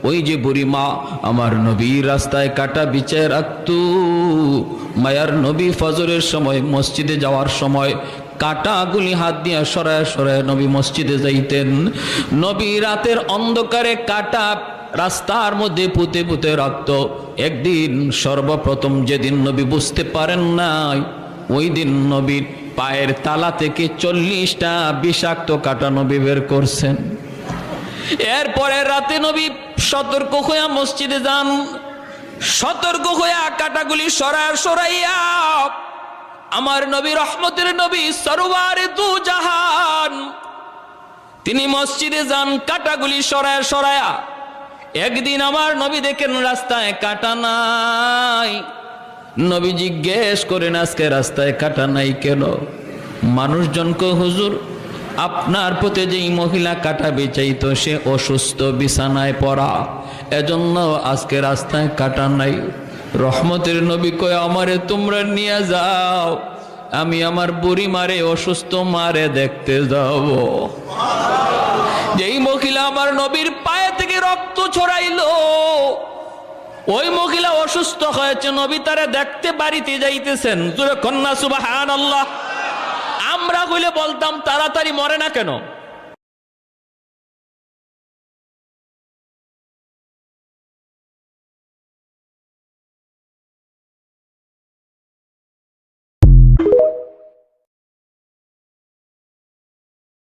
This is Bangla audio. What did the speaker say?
ওই যে বুড়ি মা আমার নবীর রাস্তায় কাটা বিছায় রাখতো। মায়ার নবী ফজরের সময় মসজিদে যাওয়ার সময় কাটাগুলি হাত দিয়ে সরায় সরায় নবী মসজিদে যাইতেন। নবী রাতের অন্ধকারে কাটা রাস্তার মধ্যে পুঁতে পুঁতে রাখত। একদিন সর্বপ্রথম যেদিন নবী বুঝতে পারেন নাই, ওই দিন নবীর পায়ের তালা থেকে 40টা বিষাক্ত কাটা নবী বের করছেন। এরপরে রাতে নবী সতর্ক হইয়া মসজিদে যান। সতর্ক হইয়া কাটাগুলি সরাইয়া আমার নবী, রহমতের নবী, সরওয়ারে দু জাহান, তিনি মসজিদে যান কাটাগুলি সরায়া। একদিন আমার নবী দেখেন রাস্তায় কাটা নাই। নবী জিজ্ঞেস করেন, আজকে রাস্তায় কাটা নাই কেন? মানুষজনকে, হুজুর আপনার প্রতি যেই মহিলা কাটা বেচাইতো সে অসুস্থ, বিছানায় পড়া, এজন্য আজকে রাস্তায় কাটা নাই। রহমতের নবী কয়, আমারে তোমরা নিয়ে যাও, আমি আমার বুড়ি মারে, অসুস্থ মারে দেখতে যাব। যেই মহিলা আমার নবীর পায়ে থেকে রক্ত ছড়াইলো, ওই মহিলা অসুস্থ হয়েছে, নবী তারে দেখতে বাড়িতে যাইতেছেন। কন্যা সুবহানাল্লাহ। আমরা হইলে বলতাম তাড়াতাড়ি মরে না কেন?